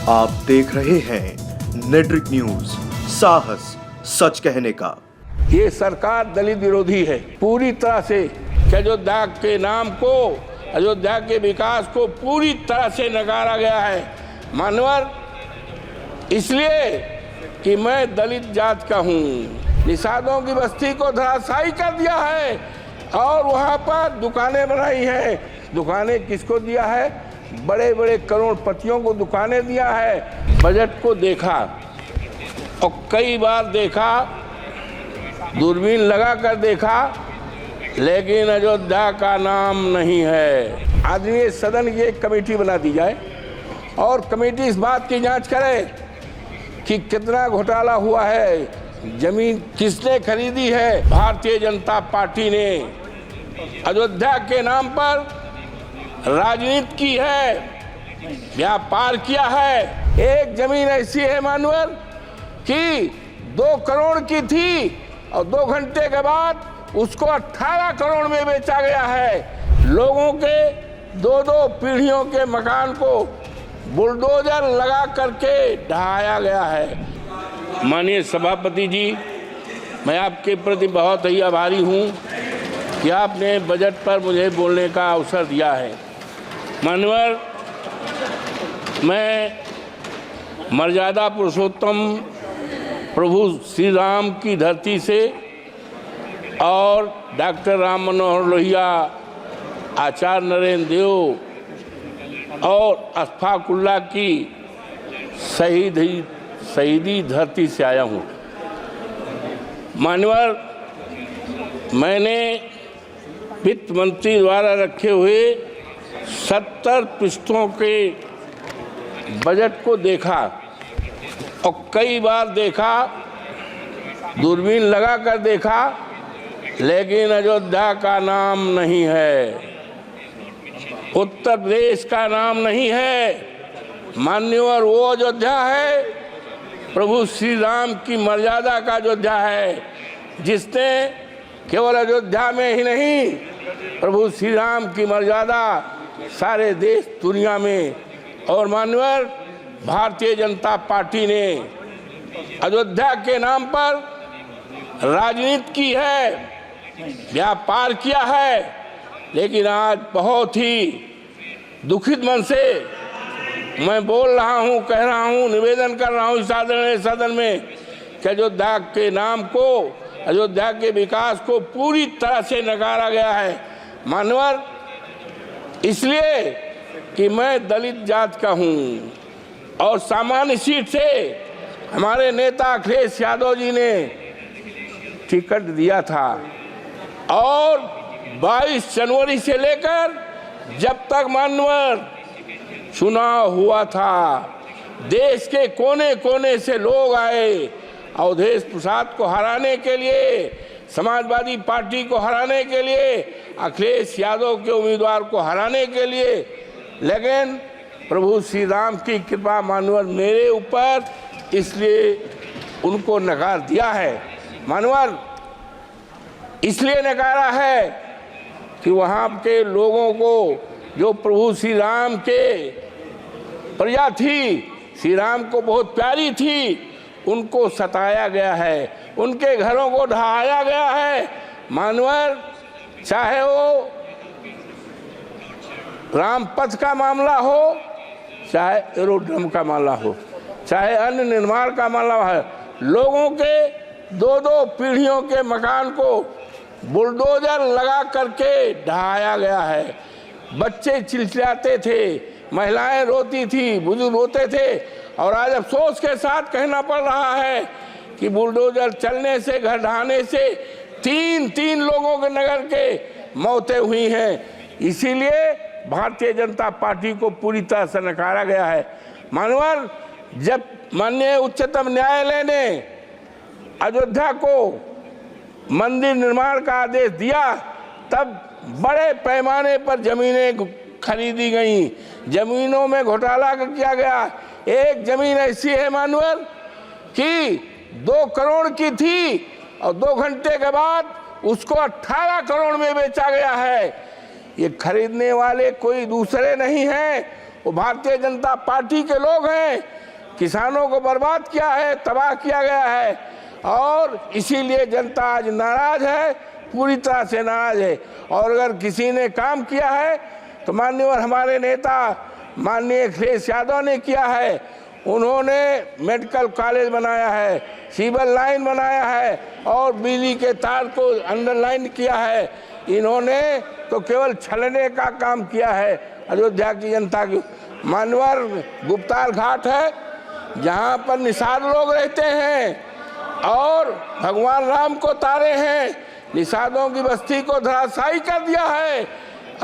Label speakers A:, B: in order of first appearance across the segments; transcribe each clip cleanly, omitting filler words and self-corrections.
A: आप देख रहे हैं नेट्रिक न्यूज, साहस सच कहने का।
B: ये सरकार दलित विरोधी है पूरी तरह से। अयोध्या के नाम को, अयोध्या के विकास को पूरी तरह से नकारा गया है। मानवर इसलिए कि मैं दलित जात का हूँ। निषादों की बस्ती को धराशायी कर दिया है और वहाँ पर दुकानें बनाई है। दुकानें किसको दिया है? बड़े बड़े करोड़पतियों को दुकानें दिया है। बजट को देखा और कई बार देखा, दूरबीन लगा कर देखा, लेकिन अयोध्या का नाम नहीं है। आदरणीय सदन की एक कमेटी बना दी जाए और कमेटी इस बात की जांच करे कि कितना घोटाला हुआ है, जमीन किसने खरीदी है। भारतीय जनता पार्टी ने अयोध्या के नाम पर राजनीति की है, व्यापार किया है। एक जमीन ऐसी है मानवर कि 2 करोड़ की थी और 2 घंटे के बाद उसको 18 करोड़ में बेचा गया है। लोगों के 2-2 पीढ़ियों के मकान को बुलडोजर लगा करके ढहाया गया है। माननीय सभापति जी, मैं आपके प्रति बहुत ही आभारी हूँ कि आपने बजट पर मुझे बोलने का अवसर दिया है। मानवर, मैं मर्यादा पुरुषोत्तम प्रभु श्री राम की धरती से और डॉक्टर राम मनोहर लोहिया, आचार्य नरेंद्र देव और अशफाक उल्लाह की शहीदी धरती से आया हूँ। मानवर, मैंने वित्त मंत्री द्वारा रखे हुए 70 पृष्ठों के बजट को देखा और कई बार देखा, दूरबीन लगा कर देखा, लेकिन अयोध्या का नाम नहीं है, उत्तर प्रदेश का नाम नहीं है। मान्यवर वो अयोध्या है, प्रभु श्री राम की मर्यादा का अयोध्या है, जिसने केवल अयोध्या में ही नहीं, प्रभु श्री राम की मर्यादा सारे देश दुनिया में। और मान्यवर, भारतीय जनता पार्टी ने अयोध्या के नाम पर राजनीति की है, व्यापार किया है। लेकिन आज बहुत ही दुखित मन से मैं बोल रहा हूँ, कह रहा हूँ, निवेदन कर रहा हूँ इस सदन में कि अयोध्या के नाम को, अयोध्या के विकास को पूरी तरह से नकारा गया है। मानवर इसलिए कि मैं दलित जात का हूँ और सामान्य सीट से हमारे नेता अखिलेश यादव जी ने टिकट दिया था और 22 जनवरी से लेकर जब तक मानवर चुनाव हुआ था, देश के कोने कोने से लोग आए अवधेश प्रसाद को हराने के लिए, समाजवादी पार्टी को हराने के लिए, अखिलेश यादव के उम्मीदवार को हराने के लिए। लेकिन प्रभु श्री राम की कृपा मानवर मेरे ऊपर, इसलिए उनको नकार दिया है। मानवर इसलिए नकारा है कि वहाँ के लोगों को, जो प्रभु श्री राम के प्रजा थी, श्री राम को बहुत प्यारी थी, उनको सताया गया है, उनके घरों को ढहाया गया है। मानवर चाहे वो रामपथ का मामला हो, चाहे एरोड्रम का मामला हो, चाहे अन्य निर्माण का मामला है, लोगों के 2-2 पीढ़ियों के मकान को बुलडोजर लगा करके ढहाया गया है। बच्चे चिल्लाते थे, महिलाएं रोती थी, बुजुर्ग रोते थे और आज अफसोस के साथ कहना पड़ रहा है कि बुलडोजर चलने से, घर ढहाने से 3 लोगों के नगर के मौतें हुई हैं। इसीलिए भारतीय जनता पार्टी को पूरी तरह से नकारा गया है। मानवर, जब माननीय उच्चतम न्यायालय ने अयोध्या को मंदिर निर्माण का आदेश दिया, तब बड़े पैमाने पर जमीनें खरीदी गई, जमीनों में घोटाला किया गया। एक जमीन ऐसी है मानवर कि 2 करोड़ की थी और 2 घंटे के बाद उसको 18 करोड़ में बेचा गया है। ये खरीदने वाले कोई दूसरे नहीं हैं, वो भारतीय जनता पार्टी के लोग हैं। किसानों को बर्बाद किया है, तबाह किया गया है और इसीलिए जनता आज नाराज है, पूरी तरह से नाराज है। और अगर किसी ने काम किया है तो माननीय हमारे नेता माननीय अखिलेश यादव ने किया है। उन्होंने मेडिकल कॉलेज बनाया है, सिविल लाइन बनाया है और बिजली के तार को अंडरलाइन किया है। इन्होंने तो केवल छलने का काम किया है अयोध्या की जनता की। मानवर गुप्तार घाट है जहां पर निषाद लोग रहते हैं और भगवान राम को तारे हैं, निषादों की बस्ती को धराशायी कर दिया है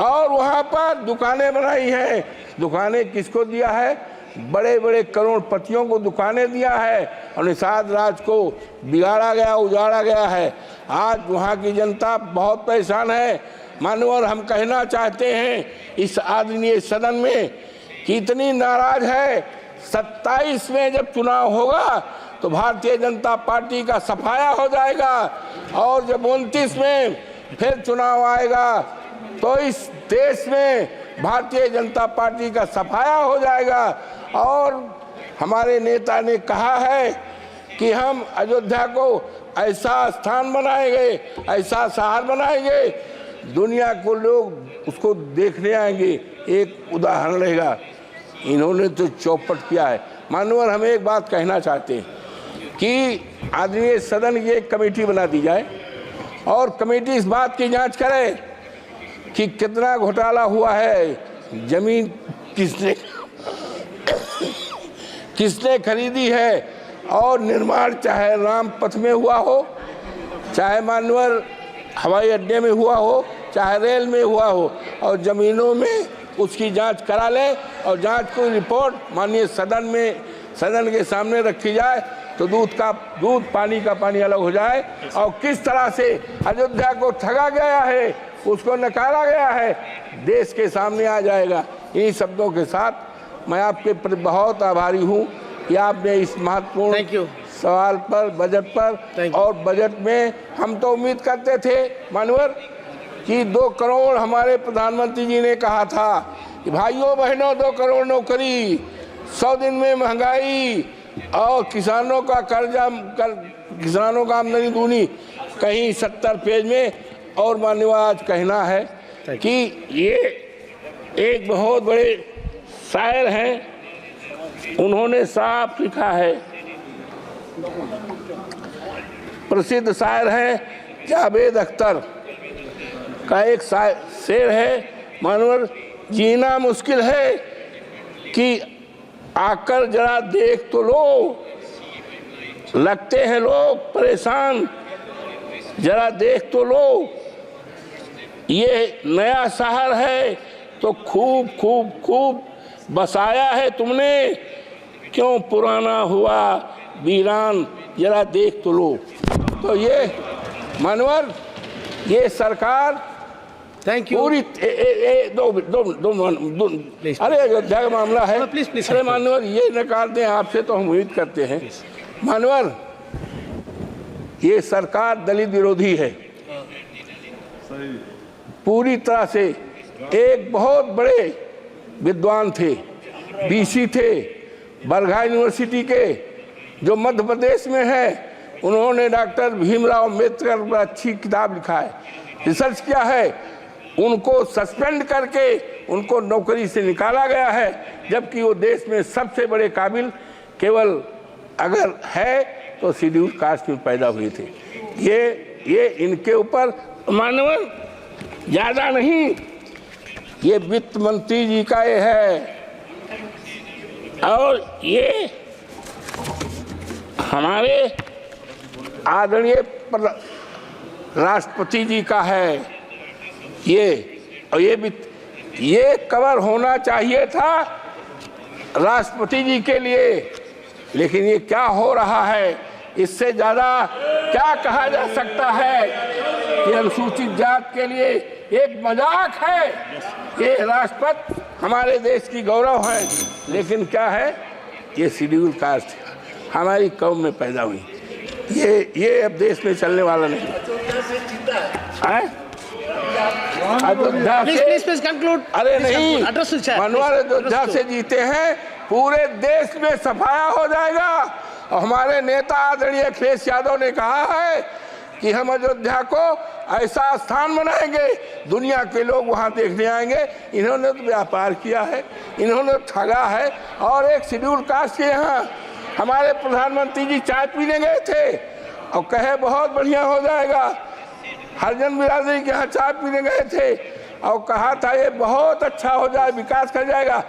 B: और वहां पर दुकानें बनाई हैं। दुकानें किसको दिया है? बड़े बड़े करोड़पतियों को दुकानें दिया है और निषाद राज को बिगाड़ा गया, उजाड़ा गया है। आज वहाँ की जनता बहुत परेशान है। मानवर हम कहना चाहते हैं इस आदरणीय सदन में कि इतनी नाराज है। 27 में जब चुनाव होगा तो भारतीय जनता पार्टी का सफाया हो जाएगा और जब 29 में फिर चुनाव आएगा तो इस देश में भारतीय जनता पार्टी का सफाया हो जाएगा। और हमारे नेता ने कहा है कि हम अयोध्या को ऐसा स्थान बनाएंगे, ऐसा शहर बनाएंगे, दुनिया को लोग उसको देखने आएंगे, एक उदाहरण रहेगा। इन्होंने तो चौपट किया है। मानवर हम एक बात कहना चाहते हैं कि आदरणीय सदन की एक कमेटी बना दी जाए और कमेटी इस बात की जांच करे कि कितना घोटाला हुआ है, जमीन किसने खरीदी है और निर्माण चाहे राम पथ में हुआ हो, चाहे मानवर हवाई अड्डे में हुआ हो, चाहे रेल में हुआ हो, और ज़मीनों में उसकी जांच करा ले और जांच को रिपोर्ट माननीय सदन के सामने रखी जाए तो दूध पानी का पानी अलग हो जाए। और किस तरह से अयोध्या को ठगा गया है, उसको नकारा गया है, देश के सामने आ जाएगा। इन्हीं शब्दों के साथ मैं आपके प्रति बहुत आभारी हूँ कि आपने इस महत्वपूर्ण सवाल पर, बजट पर, और बजट में हम तो उम्मीद करते थे मानवर कि 2 करोड़ हमारे प्रधानमंत्री जी ने कहा था कि भाइयों बहनों 2 करोड़ नौकरी, 100 दिन में महंगाई और किसानों का कर्जा किसानों का आमदनी दूनी, कहीं 70 पेज में। और माननीय आज कहना है कि ये एक बहुत बड़े शायर हैं, उन्होंने साफ लिखा है, प्रसिद्ध शायर हैं जावेद अख्तर का एक शेर है, मानवर जीना मुश्किल है कि आकर जरा देख तो लो, लगते हैं लोग परेशान, जरा देख तो लो, ये नया शहर है तो खूब खूब खूब बसाया है तुमने, क्यों पुराना हुआ वीरान, जरा देख तो लो। तो ये मानवर ये सरकार पूरी दो अरे अयोध्या का मामला है, अरे मानवर ये नकार दें, आपसे तो हम उम्मीद करते हैं। मानवर ये सरकार दलित विरोधी है पूरी तरह से। एक बहुत बड़े विद्वान थे, बीसी थे, बरघा यूनिवर्सिटी के, जो मध्य प्रदेश में है, उन्होंने डॉक्टर भीमराव अम्बेडकर पर अच्छी किताब लिखा है, रिसर्च किया है। उनको सस्पेंड करके उनको नौकरी से निकाला गया है, जबकि वो देश में सबसे बड़े काबिल केवल अगर है तो शेड्यूल कास्ट में पैदा हुए थे। ये इनके ऊपर मानवर ज़्यादा नहीं, ये वित्त मंत्री जी का ये है और ये हमारे आदरणीय राष्ट्रपति जी का है। और ये कवर होना चाहिए था राष्ट्रपति जी के लिए, लेकिन ये क्या हो रहा है, इससे ज़्यादा क्या कहा जा सकता है कि अनुसूचित जात के लिए एक मजाक है। ये राष्ट्रपति हमारे देश की गौरव है, लेकिन क्या है, ये शेड्यूल कास्ट हमारी कौम में पैदा हुई, ये अब देश में चलने वाला नहीं है। अयोध्या से
C: Please conclude.
B: अरे
C: Please
B: नहीं,
C: conclude. Address to chair.
B: Manohar
C: Please.
B: Ayodhya
C: Address
B: से
C: to-
B: जीते हैं, पूरे देश में सफाया हो जाएगा। और हमारे नेता आदरणीय अखिलेश यादव ने कहा है कि हम अयोध्या को ऐसा स्थान बनाएंगे, दुनिया के लोग वहां देखने आएंगे। इन्होंने तो व्यापार किया है, इन्होंने ठगा है। और एक शेड्यूल कास्ट के यहाँ हमारे प्रधानमंत्री जी चाय पीने गए थे और कहे बहुत बढ़िया हो जाएगा। हरिजन बिरादरी के यहाँ चाय पीने गए थे और कहा था ये बहुत अच्छा हो जाए, विकास कर जाएगा।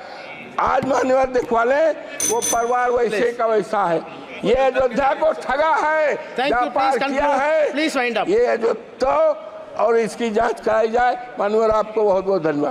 B: आज मान्यवर दिखवा लें, वो परिवार वैसे का वैसा है। ये अयोध्या को ठगा है,
C: Thank you.
B: व्यापार
C: Please
B: किया
C: conclude.
B: है।
C: Please wind up.
B: ये अयोध्या और इसकी जांच कराई जाए। मान्यवर आपको बहुत बहुत धन्यवाद।